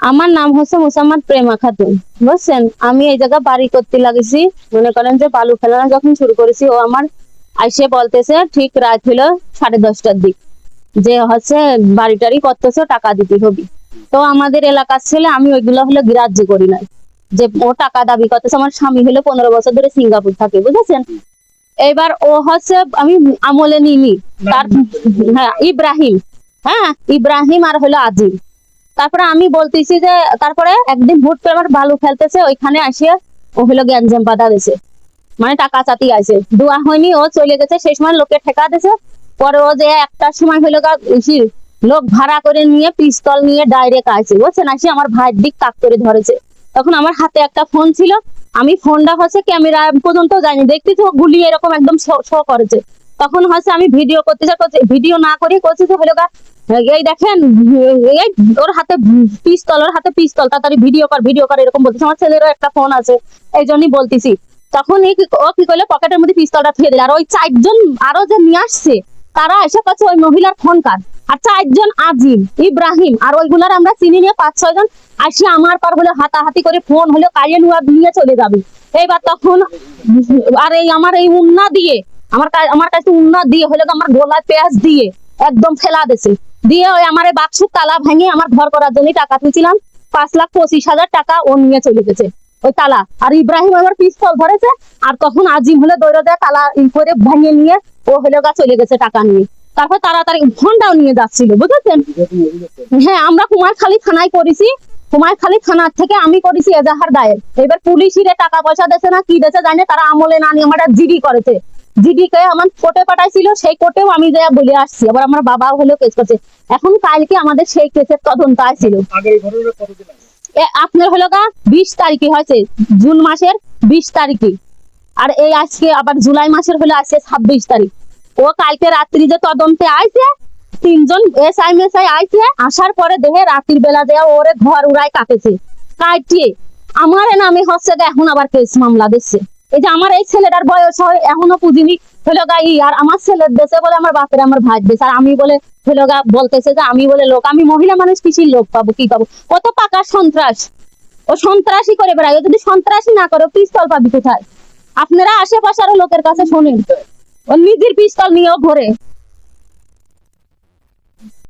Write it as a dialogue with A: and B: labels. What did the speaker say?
A: আমার নাম হচ্ছে মুসাম্মদ প্রেমা খাতুন, বুঝছেন। আমি এই জায়গা বাড়ি করতে লাগেছি, মনে করেন যে বালু ফেলানো যখন শুরু করেছি, ও আমার আইসে বলতেছে ঠিক রাত হলো 10:30টার দিক, যে হচ্ছে বাড়ি টাড়ি করতেছে, টাকা দিতে হবে। তো আমাদের এলাকার ছেলে, আমি ওইগুলো হলো গ্রাহ্য করি নাই, যে ও টাকা দাবি করতেছে। আমার স্বামী হলো 15 বছর ধরে সিঙ্গাপুর থাকে, বুঝেছেন। এবার ও হচ্ছে, আমি আমলে নিনি তার, হ্যাঁ ইব্রাহিম, হ্যাঁ ইব্রাহিম আর হলো আজিম। তারপরে আমি বলতেছি যে, তারপরে একদিন হুট করে আমার বালু ফেলতেছে, ওইখানে আসিয়া ও হলো গ্যাঞ্জাম বাধা দিছে, মানে টাকা চাতি আছে, দোয়া হয়নি, ও চলে গেছে। সেই সময় লোকে ঠেকা দিছে। পরে ও যে একটার সময় হলো লোক ভাড়া করে নিয়ে পিস্তল নিয়ে ডাইরেক্ট আসে, বুঝছেন, আসি আমার ভাইয়ের দিক তাক করে ধরেছে। তখন আমার হাতে একটা ফোন ছিল, আমি ফোনটা হচ্ছে ক্যামেরা পর্যন্ত যাইনি, দেখতে তো গুলি এরকম একদম শো করেছে। তখন হচ্ছে আমি ভিডিও করতে চাই, ভিডিও না করে করছি তো হলো এই দেখেন, এই ওর হাতে পিস্তল, ওর হাতে পিস্তল, তাড়াতাড়ি ভিডিও কর, ভিডিও কর, এরকম বলতেছে। আমার ছেলেরও একটা ফোন আছে, এই জন্যই বলতেছি। তখন ও কি করলো, পকেটের মধ্যে পিস্তলটা ফেলে দিল। আর ওই 4জন আরো যে নিয়ে আসছে, তারা এসে কাছে ওই মহিলার ফোন কার, আর 4জন আজিম, ইব্রাহিম আর ওইগুলার আমরা চিনি নিয়ে 5-6 জন আসি আমার পর হলে হাতাহাতি করে ফোন হলো কারিয়ে নিয়ে চলে যাবে। এইবার তখন আর এই আমার এই উন্না দিয়ে, আমার কাছে উন্না দিয়ে হলো আমার গলায় পেঁয়াজ দিয়ে একদম ফেলা দিছে। দিয়ে ওই আমার এই বাক্সুর তালা ভেঙে আমার ঘর করার জন্য টাকা তুলছিলাম, 5,25,000 টাকা ও নিয়ে চলে গেছে ওই তালা। আর ইব্রাহিম আমার পিস্তল ধরেছে, আর তখন আজিম হলে দৌড়ে দেয় তালা করে ভেঙে নিয়ে ও হলে চলে গেছে টাকা নিয়ে। তারপর তাড়াতাড়ি ফোনটাও নিয়ে যাচ্ছিল, বুঝেছেন। হ্যাঁ, আমরা কুমারখালী থানায় করেছি, কুমারখালী থানার থেকে আমি করেছি এজাহার দায়ের। এবার পুলিশের টাকা পয়সা দেছে না কি দেছে জানে, তারা আমলে না নিয়ে আমার জিডি করেছে। জিডি কে আমার কোর্টে পাঠাইছিল, সেই কোর্টেও আমি যা বলে আসছি। আবার আমার বাবাও হলো কেস করছে। এখন কালকে আমাদের সেই কেসের তদন্ত আসছিল। আপনার হলো 20 তারিখে হয়েছে, জুন মাসের 20 তারিখে। আর এই আজকে আবার জুলাই মাসের হলো আজকে 26 তারিখ। ও কালকে রাত্রি যে তদন্তে আইছে, 3জন এসআই আইছে, আসার পরে দেহে রাত্রির বেলা দেয়া ওরে ঘর উড়ায় কাটেছে, কাটিয়ে আমার নামে হচ্ছে এখন আবার কেস মামলা দিচ্ছে। এই যে আমার এই ছেলেটার বয়স হয় এখনো পুজিনি হলো আর আমার ছেলের দেশে বলে আমার বাপের আমার ভাই দেশে, আর আমি বলে হলো বলতেছে যে আমি বলে লোক, আমি মহিলা মানুষ কিসির লোক পাবো, কি পাবো? ও তো পাকা সন্ত্রাস, ও সন্ত্রাসী করে বেড়ায়। ও যদি সন্ত্রাসী না করে পিস্তল পাবি কোথায়? আপনারা আশেপাশের লোকের কাছে শোনেন, ও নিজের পিস্তল নিয়েও ঘোরে।